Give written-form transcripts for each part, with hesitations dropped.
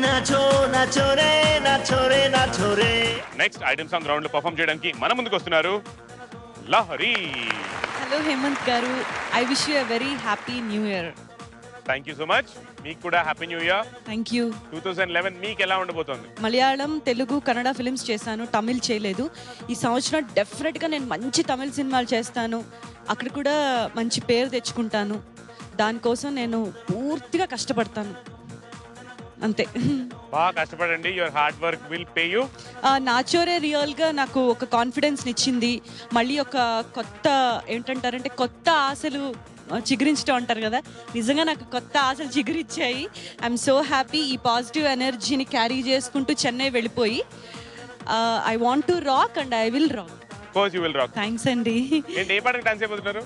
Nacho nacho రే nacho రే nacho రే. Next item song round లో perform చేయడానికి మన ముందుకు వస్తున్నారు లహరి. హలో హేమంత్ గారు, I wish you a very happy new year. Thank you so much. మీకు కూడా happy new year. Thank you. 2011 మీకు ఎలా ఉండబోతోంది? మలయాళం, తెలుగు, కన్నడ ఫిల్మ్స్ చేశాను, తమిళ్ చేయలేదు. ఈ సంవత్సరం డెఫినెట్గా నేను మంచి తమిళ సినిమాలు చేస్తాను, అక్కడ కూడా మంచి పేరు తెచ్చుకుంటాను. దానికోసం నేను పూర్తిగా కష్టపడతాను, అంతే. బాగా కష్టపడండి. Your hard work will pay you. నాచోరే రియల్గా నాకు ఒక కాన్ఫిడెన్స్ని ఇచ్చింది. మళ్ళీ ఒక కొత్త ఏంటంటారంటే కొత్త ఆశలు చిగురించడం అంటారు కదా, నిజంగా నాకు కొత్త ఆశలు చిగురించాయి. I'm so happy. ఈ పాజిటివ్ ఎనర్జీని క్యారీ చేసుకుంటూ చెన్నై వెళ్ళిపోయి I want to rock and I will rock. Course you will rock. Thanks అండి. ఏంటి ఏ పాటకి డాన్స్ చేయబోతున్నారు?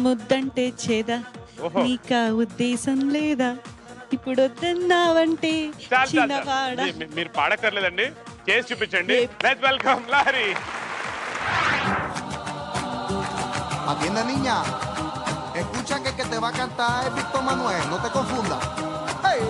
ముద్దంటే చేదా నీకా ఉద్దేశం లేదా, ఇప్పుడు వద్దన్నావంటే చిన్నవాడ. మీరు పాడక్కర్లేదండి, చేసి చూపించండి. Let's welcome Lahari. Atienda niña, escucha que te va a cantar es Víctor Manuel, no te confundas. Hey.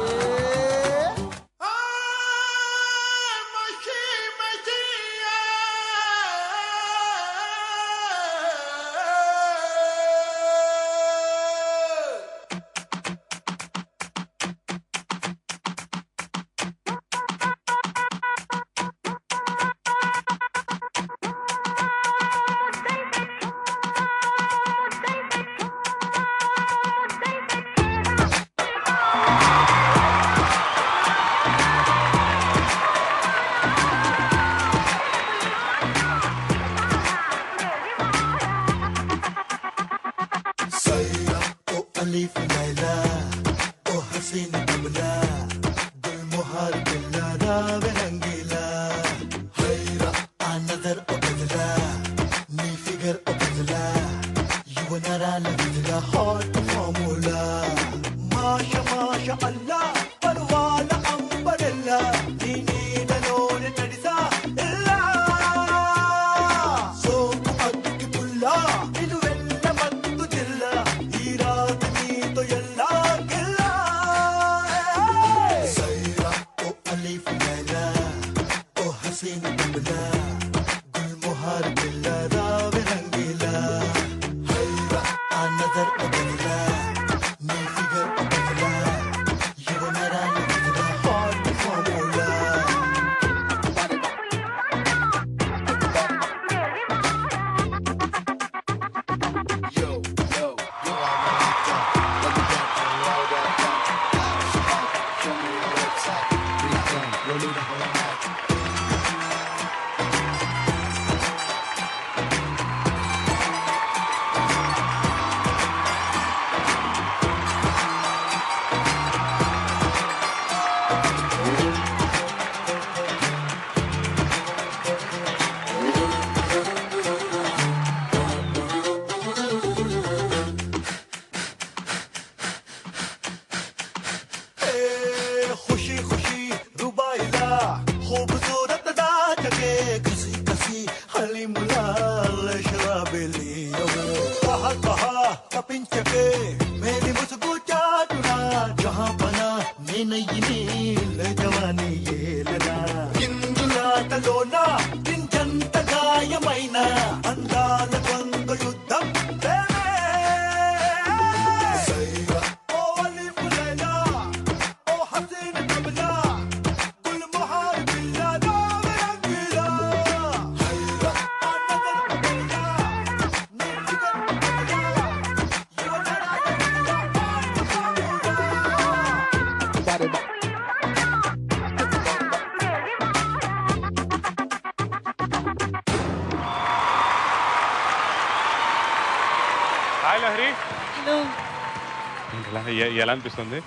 ఎలా అనిపిస్తుంది?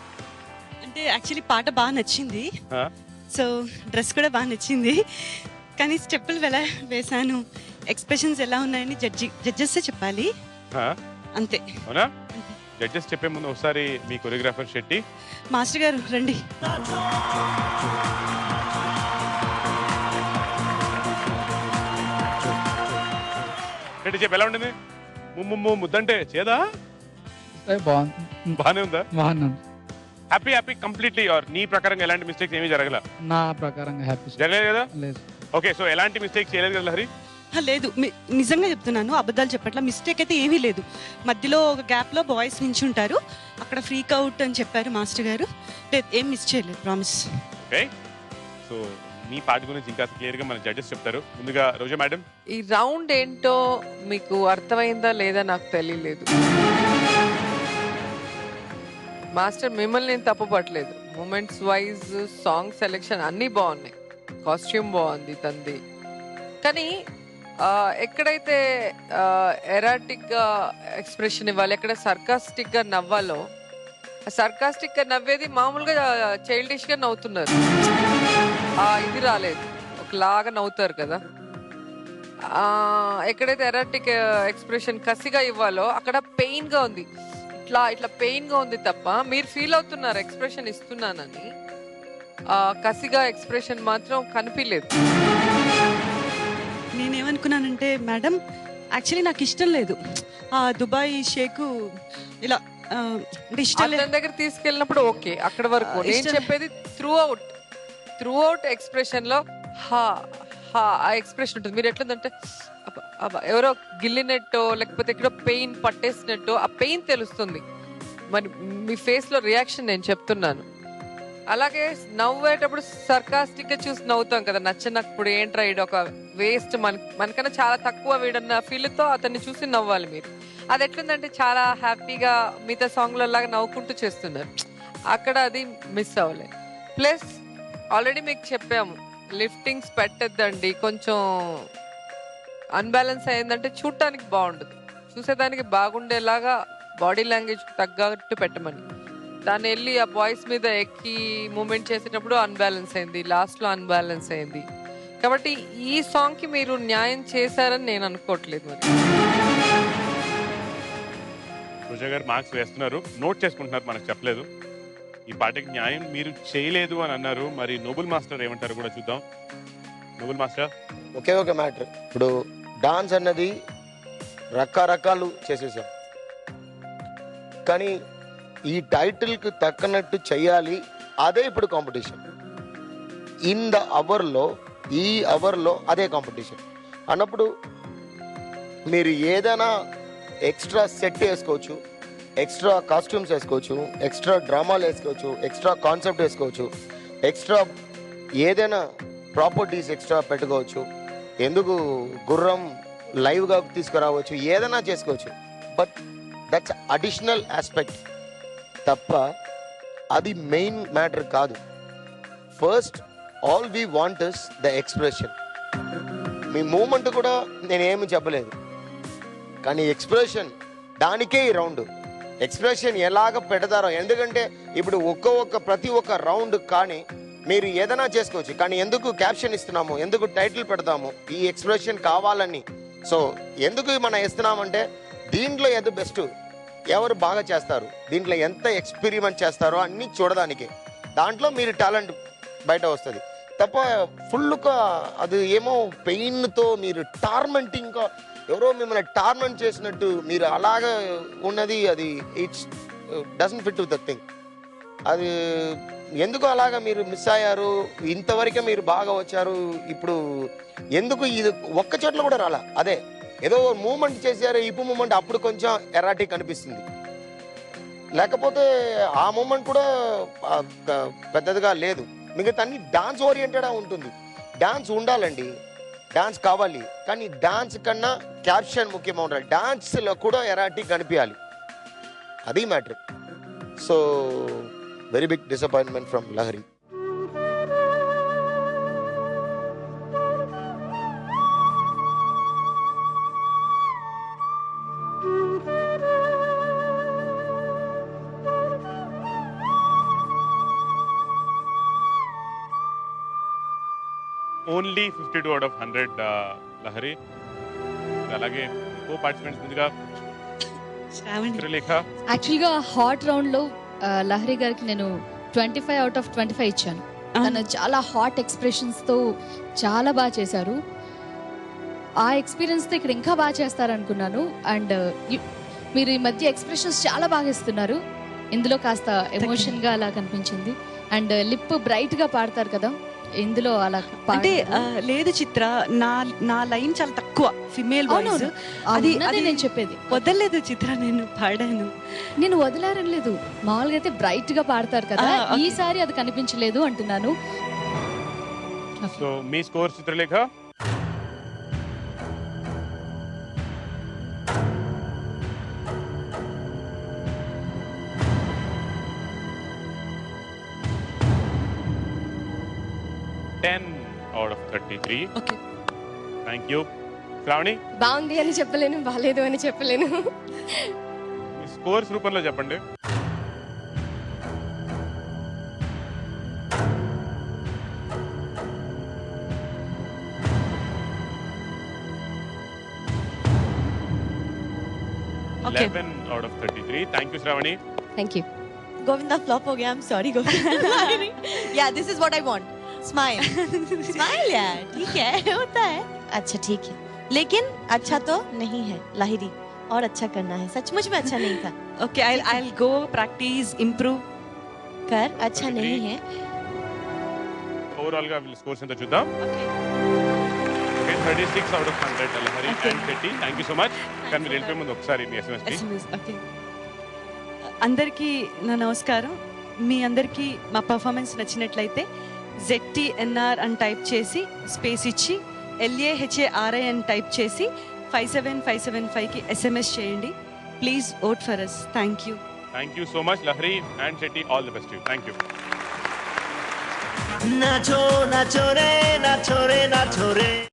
అంటే యాక్చువల్లీ పాట బాగా నచ్చింది, సో డ్రెస్ కూడా బాగా నచ్చింది, కానీ స్టెప్పులు ఎలా వేసాను, ఎక్స్ప్రెషన్స్ ఎలా ఉన్నాయని జడ్జెస్ చెప్పాలి, అంతే. అవునా? జడ్జెస్ చెప్పే ముందు ఒకసారి మీ కొరియోగ్రాఫర్ శెట్టి మాస్టర్ గారు రండి. శెట్టి చెప్పు ఎలా ఉంటుంది? ముద్దంటే చేదా? బాగానే ఉందా? Happy happy completely. ఆర్ నీ ప్రకారంగా ఎలాంటి మిస్టేక్స్ ఏమీ జరగల? నా ప్రకారంగా హ్యాపీ జరగలేదు కదా? లేదు. ఓకే, సో ఎలాంటి మిస్టేక్స్ చేయలేదు కదా లహరి? లేదు, నిజంగా చెప్తున్నాను, అబద్ధాలు చెప్పట్లా. మిస్టేక్ అయితే ఏమీ లేదు. మధ్యలో ఒక గ్యాప్లో బాయ్స్ నుంచి ఉంటారు, అక్కడ ఫ్రీక్ అవుట్ అని చెప్పారు మాస్టర్ గారు. లేదు, ఏం మిస్ చేయలేదు, ప్రామిస్. ఓకే, సో మీ పాట గురించి ఇంకా క్లియర్గా మన జడ్జెస్ చెప్తారు. ముందుగా రోజా మేడం, ఈ రౌండ్ ఏంటో మీకు అర్థమైందా లేదా నాకు తెలియలేదు. మాస్టర్ మిమ్మల్ని నేను తప్పు పట్టలేదు. మూమెంట్స్ వైజ్ సాంగ్ సెలెక్షన్ అన్నీ బాగున్నాయి, కాస్ట్యూమ్ బాగుంది తంది. కానీ ఎక్కడైతే ఎరాటిక్గా ఎక్స్ప్రెషన్ ఇవ్వాలి, ఎక్కడ సర్కాస్టిక్గా నవ్వాలో, సర్కాస్టిక్గా నవ్వేది మామూలుగా చైల్డిష్గా నవ్వుతున్నారు. ఇది రాలేదు, ఒకలాగా నవ్వుతారు కదా. ఎక్కడైతే ఎరాటిక్ ఎక్స్ప్రెషన్ కసిగా ఇవ్వాలో అక్కడ పెయిన్గా ఉంది, ఇట్లా ఇట్లా పెయిన్గా ఉంది తప్ప మీరు ఫీల్ అవుతున్నారు ఎక్స్ప్రెషన్ ఇస్తున్నానని. కసిగా ఎక్స్ప్రెషన్ మాత్రం కనిపించలేదు. నేనేమనుకున్నానంటే మేడం, యాక్చువల్లీ నాకు ఇష్టం లేదు దుబాయ్ షేకు ఇలా అంటే ఇష్టం లేదు. అతని దగ్గర తీసుకెళ్ళినప్పుడు ఓకే, అక్కడ వరకు. నేను చెప్పేది త్రూ అవుట్ ఎక్స్ప్రెషన్ లో హా హా ఆ ఎక్స్ప్రెషన్ ఉంటుంది. మీరు ఎట్లుందంటే ఎవరో గిల్లినట్టు, లేకపోతే ఎక్కడో పెయిన్ పట్టేసినట్టు ఆ పెయిన్ తెలుస్తుంది. మరి మీ ఫేస్ లో రియాక్షన్ నేను చెప్తున్నాను. అలాగే నవ్వేటప్పుడు సర్కాస్టిక్ గా చూసి నవ్వుతాం కదా, నచ్చినప్పుడు ఏంట్రా ఈడు ఒక వేస్ట్, మనకన్నా చాలా తక్కువ వీడన్న ఫీల్ తో అతన్ని చూసి నవ్వాలి మీరు. అది ఎట్లుందంటే చాలా హ్యాపీగా మిగతా సాంగ్ల లాగా నవ్వుకుంటూ చేస్తున్నారు, అక్కడ అది మిస్ అవ్వలే. ప్లస్ ఆల్రెడీ మీకు చెప్పాము, లిఫ్టింగ్స్ పెట్టద్దండి, కొంచెం అన్బ్యాలెన్స్ అయిందంటే చూడటానికి బాగుండదు, చూసేదానికి బాగుండేలాగా బాడీ లాంగ్వేజ్ తగ్గట్టు పెట్టమని. దాన్ని వెళ్ళి ఆ బాయ్స్ మీద ఎక్కి మూమెంట్ చేసేటప్పుడు అన్బ్యాలెన్స్ అయింది, లాస్ట్లో అన్బ్యాలెన్స్ అయింది. కాబట్టి ఈ సాంగ్కి మీరు న్యాయం చేశారని నేను అనుకోవట్లేదు. మరి రోజా గారు మార్క్స్ వేస్తున్నారు, నోట్ చేసుకుంటున్నారు, మనకు చెప్పలేదు. ఈ పాటకి న్యాయం మీరు చేయలేదు అని అన్నారు. మరి నోబుల్ మాస్టర్ ఏమంటారు కూడా చూద్దాం. నోబుల్ మాస్టర్, ఒకే ఒక మ్యాటర్, ఇప్పుడు డాన్స్ అన్నది రకరకాలు చేసేసాం, కానీ ఈ టైటిల్కి తక్కనట్టు చెయ్యాలి, అదే ఇప్పుడు కాంపిటీషన్. ఇన్ ద అవర్లో, ఈ అవర్లో అదే కాంపిటీషన్ అన్నప్పుడు మీరు ఏదైనా ఎక్స్ట్రా సెట్ వేసుకోవచ్చు, ఎక్స్ట్రా కాస్ట్యూమ్స్ వేసుకోవచ్చు, ఎక్స్ట్రా డ్రామాలు వేసుకోవచ్చు, ఎక్స్ట్రా కాన్సెప్ట్ వేసుకోవచ్చు, ఎక్స్ట్రా ఏదైనా ప్రాపర్టీస్ ఎక్స్ట్రా పెట్టుకోవచ్చు, ఎందుకు గుర్రం లైవ్గా తీసుకురావచ్చు, ఏదైనా చేసుకోవచ్చు. బట్ దట్స్ అడిషనల్ ఆస్పెక్ట్ తప్ప అది మెయిన్ మ్యాటర్ కాదు. First all we want is the expression. మీ మూమెంట్ కూడా నేనేమి చెప్పలేదు, కానీ ఎక్స్ప్రెషన్ దానికే ఈ రౌండ్. ఎక్స్ప్రెషన్ ఎలాగ పెడతారో, ఎందుకంటే ఇప్పుడు ప్రతి ఒక్క రౌండ్ కానీ మీరు ఏదైనా చేసుకోవచ్చు, కానీ ఎందుకు క్యాప్షన్ ఇస్తున్నాము, ఎందుకు టైటిల్ పెడతాము, ఈ ఎక్స్ప్రెషన్ కావాలని. సో ఎందుకు మనం ఇస్తున్నామంటే దీంట్లో ఏదో బెస్ట్, ఎవరు బాగా చేస్తారు, దీంట్లో ఎంత ఎక్స్పెరిమెంట్ చేస్తారో అన్నీ చూడడానికి. దాంట్లో మీరు టాలెంట్ బయట వస్తుంది తప్ప ఫుల్గా అది ఏమో పెయిన్తో మీరు టార్మెంటింగ్గా ఎవరో మిమ్మల్ని టార్మెంట్ చేసినట్టు మీరు అలాగా ఉన్నది, అది it's doesn't fit with the thing. అది ఎందుకు అలాగా మీరు మిస్ అయ్యారు, ఇంతవరకే మీరు బాగా వచ్చారు, ఇప్పుడు ఎందుకు ఇది ఒక్క చోట్ల కూడా రాలా. అదే ఏదో మూమెంట్ చేశారు, ఇప్పు మూమెంట్ అప్పుడు కొంచెం ఎరాటిక్ అనిపిస్తుంది, లేకపోతే ఆ మూమెంట్ కూడా పెద్దదిగా లేదు. మిగతా అన్ని డాన్స్ ఓరియంటెడ్ ఉంటుంది. డాన్స్ ఉండాలండి, డాన్స్ కావాలి, కానీ డాన్స్ కన్నా క్యాప్షన్ ముఖ్యంగా ఉండాలి. డాన్స్లో కూడా ఎరాటిక్ కనిపించాలి, అది matter. So very big disappointment from Lahari. Only 52 out of 100 Lahari. అలాగే కో పార్టిసిపెంట్స్ ముందుగా చిత్రలేఖ. యాక్చువల్గా హాట్ రౌండ్లో లహరి గారికి నేను 25 out of 25 ఇచ్చాను. తను చాలా హాట్ ఎక్స్ప్రెషన్స్తో చాలా బాగా చేశారు. ఆ ఎక్స్పీరియన్స్తో ఇక్కడ ఇంకా బాగా చేస్తారనుకున్నాను. అండ్ మీరు ఈ మధ్య ఎక్స్ప్రెషన్స్ చాలా బాగా ఇస్తున్నారు. ఇందులో కాస్త ఎమోషన్ గా అలా కనిపించింది. అండ్ లిప్ బ్రైట్ గా పాడతారు కదా, ఇందులో అలా అంటే లేదు చిత్ర, నా లైన్ చాలా తక్కువ ఫిమేల్ వాయిస్. అది నేను చెప్పేది వదలలేదు చిత్ర, నేను పాడాను. నేను వదిలారనలేదు, మామూలుగా అయితే బ్రైట్ గా పాడతారు కదా, okay. ఈసారి అది కనిపించలేదు అంటున్నాను. సో మీ score Chitralekha? out of 33. Okay, thank you. Sravani, బాగుంది అని చెప్పలేను, బాగాలేదు అని చెప్పలేను. మీ స్కోర్స్ రూపంలో చెప్పండి. Okay. 11 out of 33. Thank you Sravani. Thank you. Govinda flop हो गया, I am sorry Govinda. Yeah this is what I want, smile. Smile यार, ठीक है, होता है. अच्छा ठीक है, लेकिन अच्छा तो नहीं है लाहिरी, और अच्छा करना है. सचमुच में अच्छा नहीं था. Okay, I will go practice, improve. कर अच्छा नहीं है. ఓవరాల్ గా వీళ్ళ స్కోర్స్ ఎంత చూద్దాం. Okay, 36 out of 100 Lahari Okay. And Shetty. Thank you so much. కానీ మీరు వెళ్ళిపోయే ముందు ఒకసారి మీ SMS ని. SMS, okay. అందరికీ నా నమస్కారం. మీ అందరికీ మా పర్ఫార్మెన్స్ నచ్చినట్లయితే ZTNR అని టైప్ చేసి స్పేస్ ఇచ్చి LAHARI అని టైప్ చేసి 57575కి SMS చేయండి. Please vote for us. Thank you. Thank you so much Lahari and Shetty. All the best. Thank you. नाचो नाचो रे नाचो रे नाचो रे.